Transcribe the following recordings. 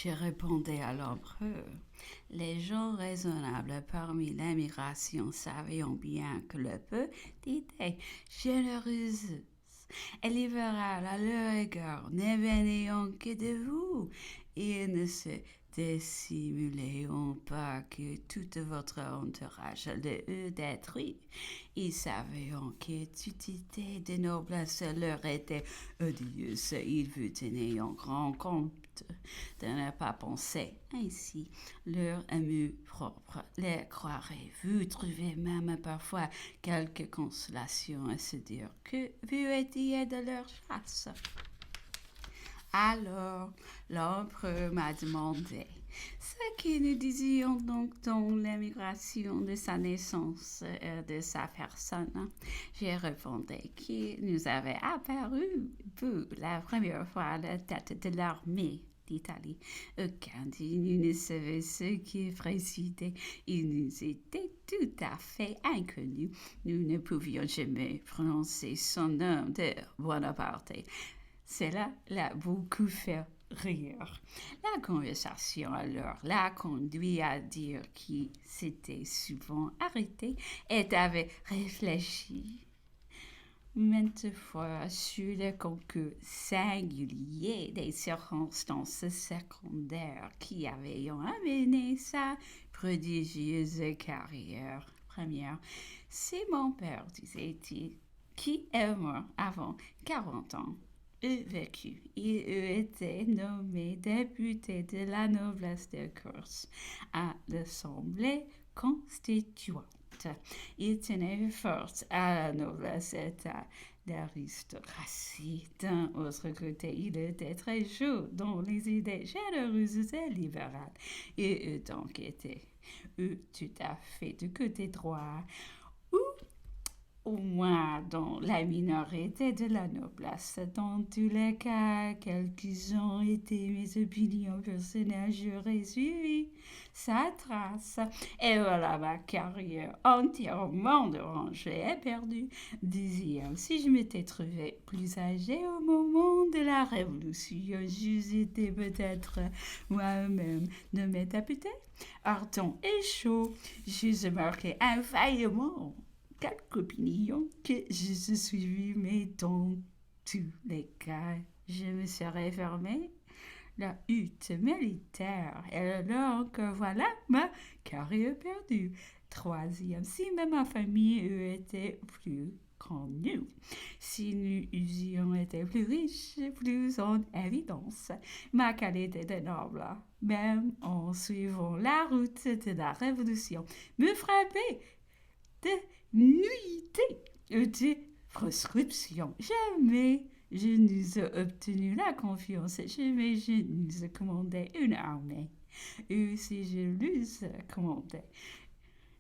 Je répondais à l'empereur. Les gens raisonnables parmi l'immigration savaient bien que le peu d'idées généreuses et libérales à leur égard ne venaient que de vous. Ils ne se dissimulaient pas que tout votre entourage le détruit. Ils savaient que toute idée de noblesse leur était odieuse. Ils vous tenaient en grand compte de ne pas penser ainsi. Leur amour propre les croirait. Vous trouvez même parfois quelque consolation à se dire que vous étiez de leur chasse. Alors, l'empereur m'a demandé ce que nous disions donc dans l'émigration de sa naissance et de sa personne. J'ai répondu qu'il nous avait apparu pour la première fois à la tête de l'armée d'Italie. Aucun de nous ne savait ce qui précédait. Il nous était tout à fait inconnu. Nous ne pouvions jamais prononcer son nom de Bonaparte. Cela l'a beaucoup fait rire. La conversation alors l'a conduit à dire qu'il s'était souvent arrêté et avait réfléchi maintes fois sur le concours singulier des circonstances secondaires qui avaient amené sa prodigieuse carrière première. C'est mon père, disait-il, qui est mort avant 40 ans vécu. Il eût été nommé député de la noblesse de Corse à l'Assemblée constituante. Il tenait fort à la noblesse et à l'aristocratie. D'un autre côté, il était très chaud dans les idées généreuses et libérales. Il eût donc été tout à fait du côté droit, ou au moins dans la minorité de la noblesse. Dans tous les cas, quelles ont été mes opinions personnelles, j'aurais suivi sa trace. Et voilà ma carrière entièrement dérangée et perdue. Dixième, si je m'étais trouvée plus âgée au moment de la Révolution, j'eusse été peut-être moi-même nommée députée. Ardent et chaud, j'eusse marqué infaillible quelques opinions que je suivi, mais dans tous les cas, je me serais fermé la hutte militaire. Et alors que voilà ma carrière perdue. Troisième, si même ma famille eût été plus grande nous, si nous eussions été plus riches, plus en évidence, ma qualité de noble, même en suivant la route de la révolution, me frappait de nullité et de proscription. Jamais je n'eusse obtenu la confiance, jamais je n'eusse commandé une armée. Et si je l'eusse commandé,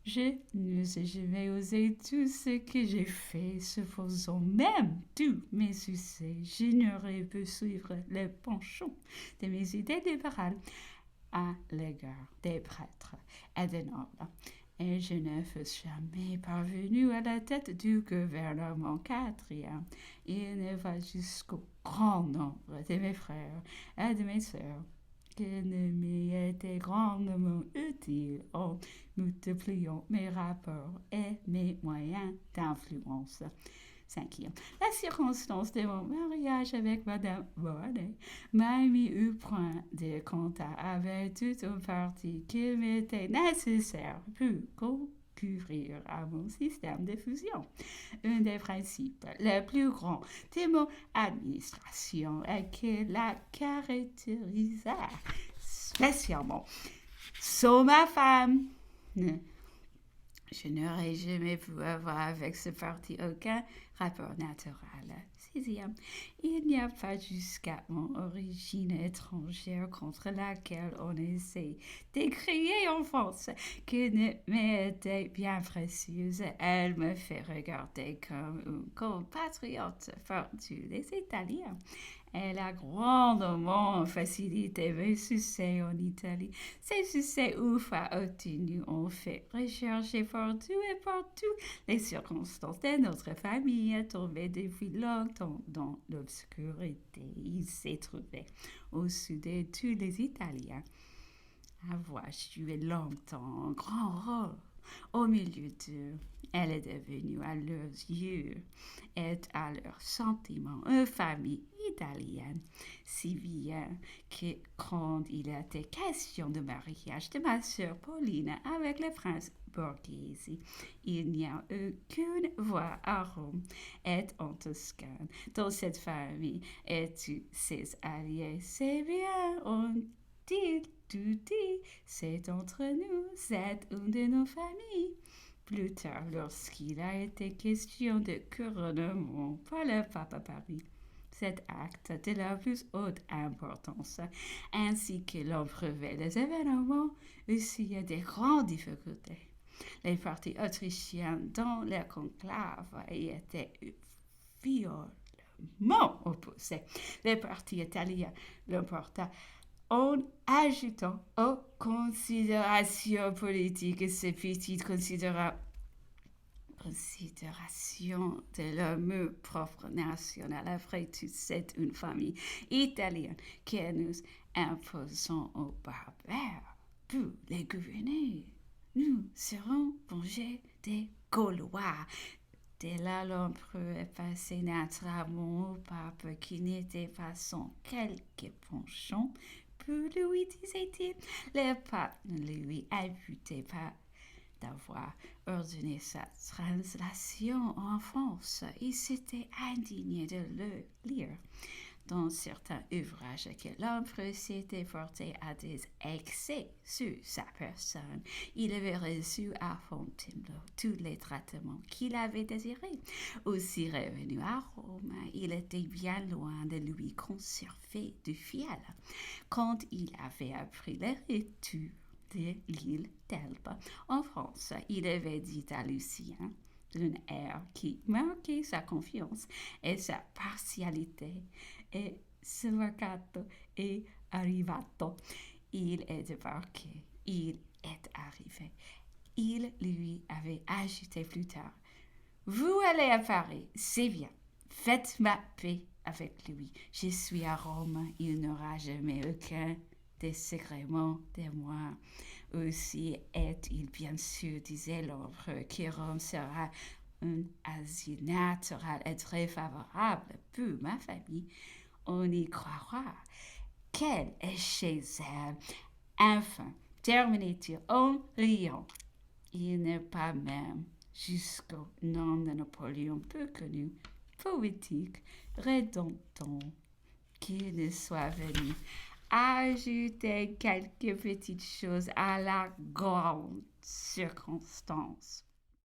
je n'eusse jamais osé tout ce que j'ai fait, supposant même tous mes succès. Je n'aurais pu suivre le penchant de mes idées libérales à l'égard des prêtres et des nobles. Et je ne fus jamais parvenu à la tête du gouvernement quatrième. Il ne va jusqu'au grand nombre de mes frères et de mes sœurs que ne m'y était grandement utile en multipliant mes rapports et mes moyens d'influence. Cinquième, la circonstance de mon mariage avec Madame Bonet m'a mis au point de compte avec toute une partie qu'il m'était nécessaire pour concourir à mon système de fusion. Un des principes les plus grands de mon administration et que la caractérisa spécialement sont ma femme. Je n'aurais jamais pu avoir avec ce parti aucun rapport naturel. Sixième, il n'y a pas jusqu'à mon origine étrangère contre laquelle on essaie d'écrier en France que ne m'était bien précieuse. Elle me fait regarder comme un compatriote fortu des Italiens. Elle a grandement facilité mes succès en Italie. Ces succès ouf a obtenu en fait rechercher partout et partout. Les circonstances de notre famille a tombé depuis longtemps dans l'obscurité. Il s'est trouvé au sud de tous les Italiens. Avoir joué longtemps un grand rôle au milieu d'eux. Elle est devenue à leurs yeux et à leurs sentiments une famille italienne, si bien que quand il était question de mariage de ma sœur Pauline avec le prince Borghese, il n'y a aucune voix à Rome et en Toscane. Dans cette famille et tous ses alliés, c'est bien, on dit, tout dit, c'est entre nous, c'est une de nos familles. Plus tard, lorsqu'il a été question de couronnement par le pape à Paris, cet acte de la plus haute importance, ainsi que l'empereur des événements, aussi a des grandes difficultés. Les partis autrichiens dans le conclave y étaient violemment opposés. Les partis italiens l'emporta en ajoutant aux considérations politiques ces petites considérations de l'amour propre national. Après tout, c'est une famille italienne que nous imposons aux barbares pour les gouverner. Nous serons vengés des Gaulois. Dès là, l'empereur est passé naturellement au pape qui n'était pas sans quelque penchant pour lui, disait-il. Le pape ne lui imputait pas d'avoir ordonné sa translation en France. Il s'était indigné de le lire dans certains ouvrages que l'empereur s'était porté à des excès sur sa personne. Il avait reçu à Fontainebleau tous les traitements qu'il avait désirés. Aussi revenu à Rome, il était bien loin de lui conserver du fiel. Quand il avait appris le retour de l'île d'Elbe en France, il avait dit à Lucien, d'un air qui marquait sa confiance et sa partialité, et svacato et arrivato. Il est débarqué, il est arrivé. Il lui avait ajouté plus tard, vous allez à Paris, c'est bien, faites ma paix avec lui. Je suis à Rome, il n'aura jamais aucun désagrément de moi. Aussi est-il bien sûr, disait l'empereur, que Rome sera un asile naturel et très favorable pour ma famille. On y croira qu'elle est chez elle. Enfin, terminait-il en riant. Il n'est pas même jusqu'au nom de Napoléon peu connu, poétique, redondant, qu'il ne soit venu ajouter quelques petites choses à la grande circonstance.